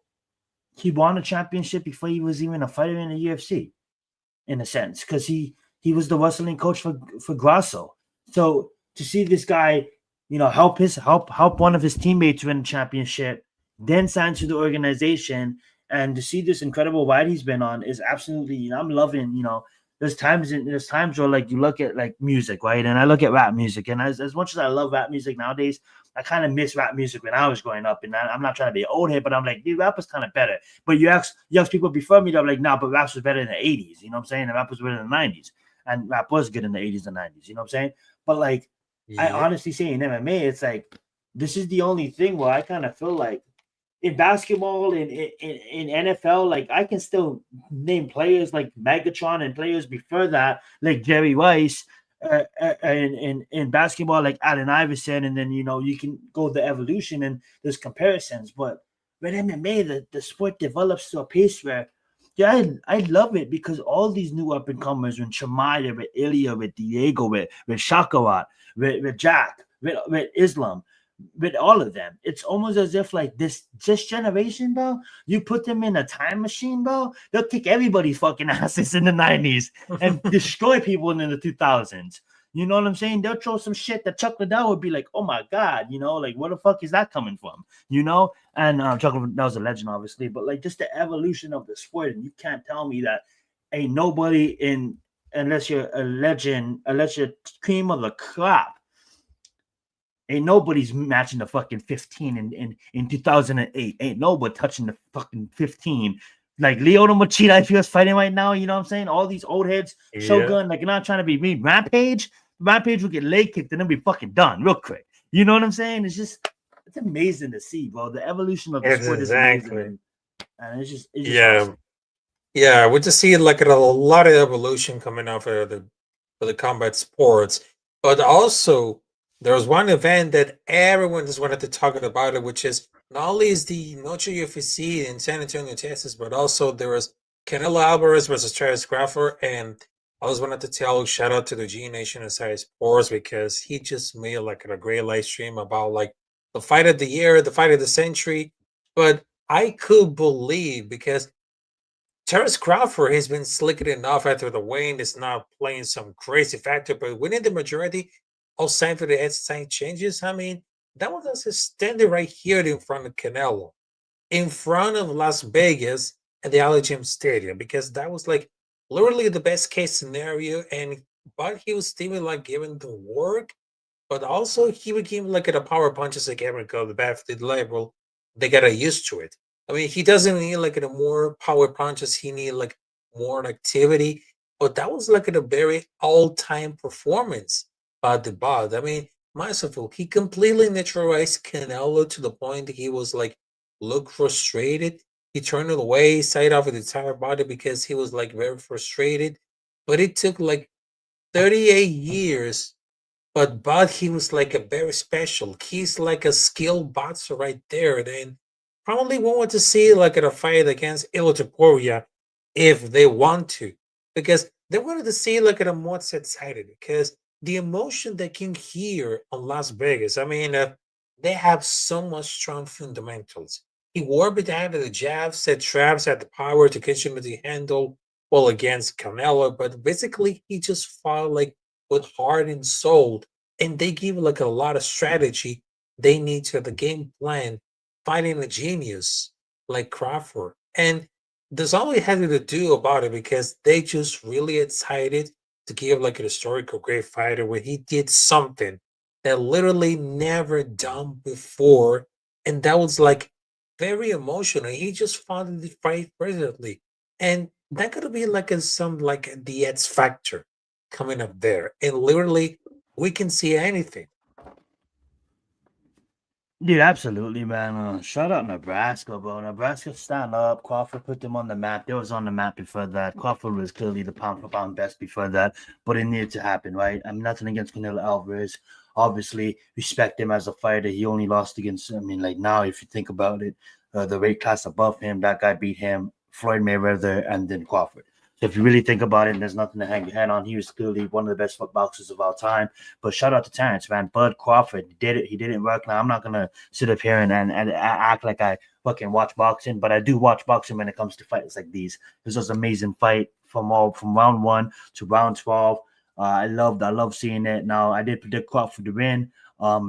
he won a championship before he was even a fighter in the UFC, in a sense, because he was the wrestling coach for Grasso. So to see this guy, you know, help one of his teammates win a championship, then sign to the organization, and to see this incredible ride he's been on is absolutely, you know, I'm loving, you know, there's times where, like, you look at, like, music, right? And I look at rap music, and as much as I love rap music nowadays, I kind of miss rap music when I was growing up. And I'm not trying to be old here, but I'm like, dude, rap was kind of better. But you ask people before me, they're like, nah, but rap was better in the 80s. You know what I'm saying? And rap was better in the 90s. And rap was good in the 80s and 90s. You know what I'm saying? But, like, I honestly say in MMA, it's like, this is the only thing where I kind of feel like in basketball, in NFL, like, I can still name players like Megatron and players before that, like Jerry Rice, and in basketball, like Allen Iverson, and then, you know, you can go the evolution and there's comparisons. But with MMA, the sport develops to a pace where, yeah, I love it because all these new up and comers, with Shamaya, with Ilya, with Diego, with Shakarat, with Jack, with Islam, with all of them. It's almost as if like this generation, bro, you put them in a time machine, bro, they'll kick everybody's fucking asses in the 90s and destroy people in the 2000s. You know what I'm saying? They'll throw some shit that Chuck Liddell would be like, oh my God, you know, like where the fuck is that coming from? You know? And Chuck Liddell was a legend, obviously, but like just the evolution of the sport. And you can't tell me that ain't nobody in, unless you're a legend, unless you're cream of the crop, ain't nobody's matching the fucking 15 in 2008. Ain't nobody touching the fucking 15. Like Lyoto Machida, if he was fighting right now, you know what I'm saying? All these old heads, Shogun, like you're not trying to be me. Rampage would get leg kicked and then be fucking done real quick. You know what I'm saying? It's amazing to see, bro. The evolution of the sport is amazing. And it's just awesome. Yeah, we just see like a lot of evolution coming out of the combat sports, but also there was one event that everyone just wanted to talk about it, which is not only is the Noche UFC in San Antonio, Texas, but also there was Canelo Alvarez versus Travis Crawford, and I just wanted to tell shout out to the G Nation Inside Sports because he just made like a great live stream about like the fight of the year, the fight of the century, but I could believe because Terrence Crawford has been slicking enough after the weigh-in is not playing some crazy factor, but winning the majority of sign for the head changes. I mean, that was just standing right here in front of Canelo, in front of Las Vegas at the Allegiant Stadium, because that was like literally the best case scenario. And but he was still like giving the work, but also he became like at a power punches like America, the bad level. They got used to it. I mean, he doesn't need like a more power punches. He need like more activity. But that was like a very all-time performance by the Bod. I mean, merciful. He completely neutralized Canelo to the point that he was like look frustrated. He turned it away, side off his entire body because he was like very frustrated. But it took like 38 years. But he was like a very special. He's like a skilled boxer right there. Then probably won't want to see like a fight against Ilya if they want to, because they wanted to see like a more excited because the emotion they can hear on Las Vegas. I mean, they have so much strong fundamentals. He warped it out of the jabs, set traps, had the power to continue to handle well against Canelo, but basically he just fought like with heart and soul, and they give like a lot of strategy they need to the game plan, finding a genius like Crawford. And there's all we had to do about it because they just really excited to give like an historical great fighter where he did something that literally never done before. And that was like very emotional. He just found the fight brilliantly. And that could be like some like the X factor coming up there. And literally we can see anything. Dude, absolutely, man. Shout out Nebraska, bro. Nebraska stand up. Crawford put them on the map. They was on the map before that. Crawford was clearly the pound for pound best before that, but it needed to happen, right? I'm nothing against Canelo Alvarez. Obviously, respect him as a fighter. He only lost against, I mean, like now, if you think about it, the weight class above him, that guy beat him, Floyd Mayweather, and then Crawford. So if you really think about it, there's nothing to hang your head on. He was clearly one of the best boxers of all time. But shout out to Terrence, man. Bud Crawford did it. He didn't work. Now I'm not gonna sit up here and act like I fucking watch boxing, but I do watch boxing when it comes to fights like these. This was an amazing fight from round 1 to round 12. I love seeing it. Now I did predict Crawford to win.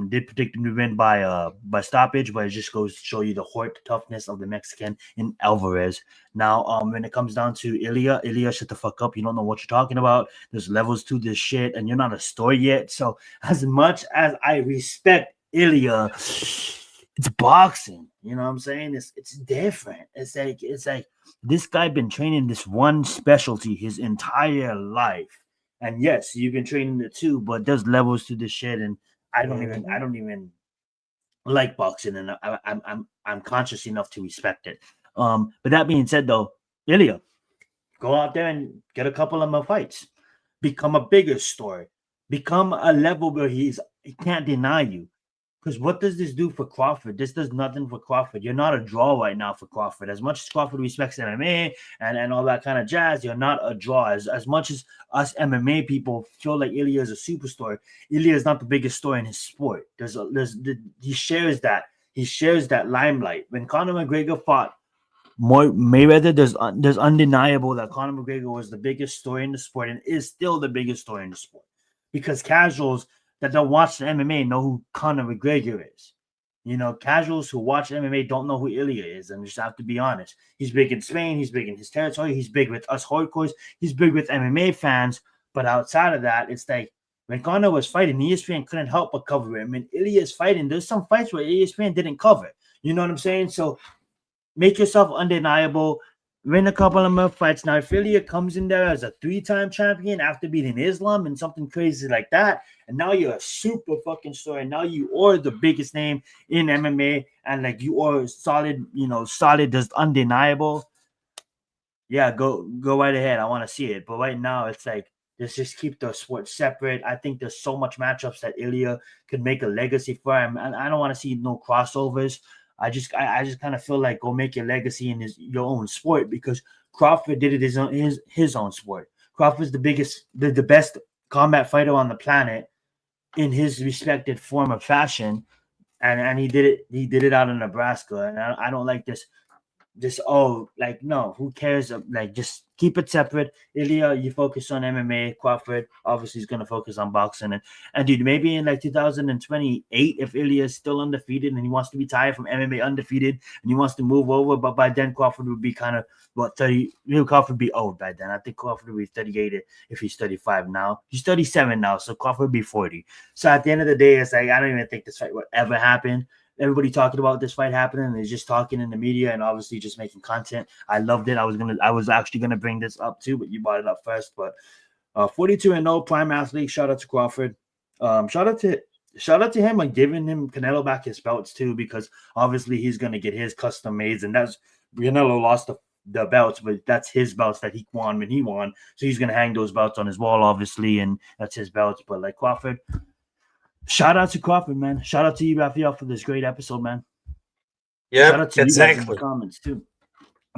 Did predict him to win by stoppage, but it just goes to show you the heart toughness of the Mexican in Alvarez. Now, when it comes down to Ilya, shut the fuck up. You don't know what you're talking about. There's levels to this shit, and you're not a star yet. So, as much as I respect Ilya, it's boxing. You know what I'm saying? It's different. It's like this guy been training this one specialty his entire life. And yes, you've been training it too, but there's levels to this shit, and I don't even like boxing, and I'm conscious enough to respect it. But that being said, though, Ilya, go out there and get a couple of more fights, become a bigger star, become a level where he can't deny you. Because what does this do for Crawford? This does nothing for Crawford. You're not a draw right now for Crawford. As much as Crawford respects MMA and all that kind of jazz, you're not a draw. As much as us MMA people feel like Ilya is a superstar, Ilya is not the biggest star in his sport. He shares that limelight. When Conor McGregor fought Mayweather, there's undeniable that Conor McGregor was the biggest story in the sport and is still the biggest story in the sport, because casuals that don't watch the MMA know who Conor McGregor is. Casuals who watch MMA don't know who Ilya is, and just have to be honest. He's big in Spain, he's big in his territory, he's big with us hardcores, he's big with MMA fans, but outside of that, it's like when Conor was fighting, ESPN couldn't help but cover him. When Ilya is fighting, there's some fights where ESPN didn't cover. You know what I'm saying? So make yourself undeniable. Win a couple of more fights. Now, if Ilya comes in there as a 3-time champion after beating Islam and something crazy like that, and now you're a super fucking star, and now you are the biggest name in MMA, and like you are solid, just undeniable. Yeah, go right ahead. I want to see it. But right now, it's like, let's just keep the sport separate. I think there's so much matchups that Ilya could make a legacy for him, and I don't want to see no crossovers. I just kind of feel like go make your legacy in your own sport, because Crawford did it his own sport. Crawford's the best combat fighter on the planet in his respected form of fashion, and he did it out of Nebraska. And I don't like this no, who cares? Like, just keep it separate. Ilya, you focus on MMA. Crawford obviously is going to focus on boxing. And dude, maybe in like 2028, if Ilya is still undefeated and he wants to retire from MMA undefeated and he wants to move over, but by then Crawford would be kind of 30. Crawford would be old by then. I think Crawford would be 38 if he's 35 now. He's 37 now, so Crawford would be 40. So at the end of the day, it's like, I don't even think this fight would ever happen. Everybody talking about this fight happening, and they're just talking in the media and obviously just making content. I loved it. I was actually gonna bring this up too, but you brought it up first. But 42-0 prime athlete. Shout out to Crawford. Shout out to him and giving him Canelo back his belts too, because obviously he's gonna get his custom mades, and that's Canelo lost the belts, but that's his belts that he won when he won. So he's gonna hang those belts on his wall, obviously, and that's his belts. But like Crawford. Shout out to Crawford, man. Shout out to you, Raphael, for this great episode, man. Yeah, shout out to you guys in the comments too.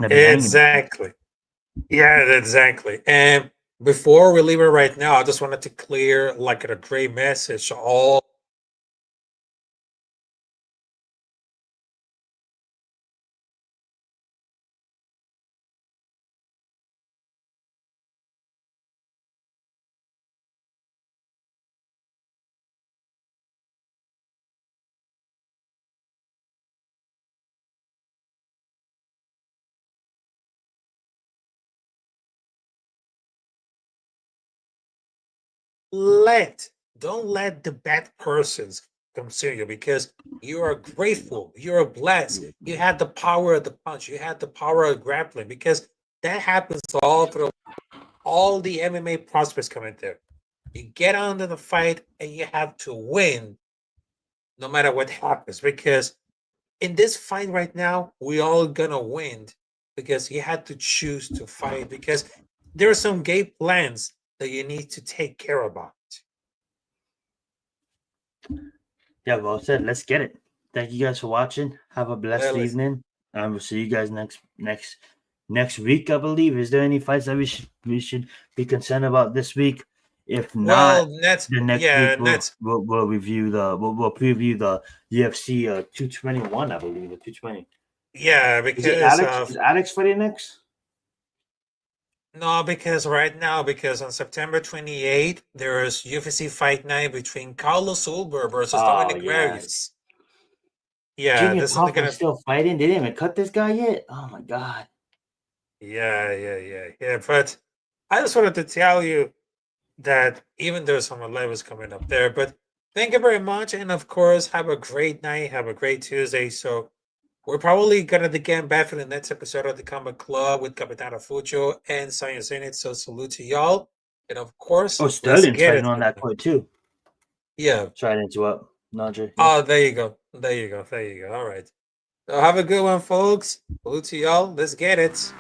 Exactly. Yeah, exactly. And before we leave it right now, I just wanted to clear like a great message. All don't let the bad persons consume you, because you are grateful, you're blessed, you had the power of the punch, you had the power of grappling, because that happens all through all the MMA prospects coming there. You get onto the fight and you have to win no matter what happens, because in this fight right now, we all gonna win because you had to choose to fight, because there are some game plans that you need to take care about. Yeah, well said. Let's get it. Thank you guys for watching. Have a blessed evening. We'll see you guys next week, I believe. Is there any fights that we should be concerned about this week? If not, the next week we'll review we'll preview the UFC 221, I believe, or 220. Yeah, because is Alex fighting next? No, because on September 28th, there is UFC Fight Night between Carlos Ulber versus Dominic Reyes. Yeah, Junior Hoffman's still fighting. They didn't even cut this guy yet. Oh my god. Yeah. But I just wanted to tell you that even though some levels coming up there, but thank you very much, and of course, have a great night, have a great Tuesday. So we're probably gonna get back for the next episode of the Combat Club with Capitán Rafucho and Zenith. So salute to y'all, and of course, Sterling's fighting on that court too. Yeah. Try to interrupt, Noche. Oh, there you go. All right. So have a good one, folks. Salute to y'all. Let's get it.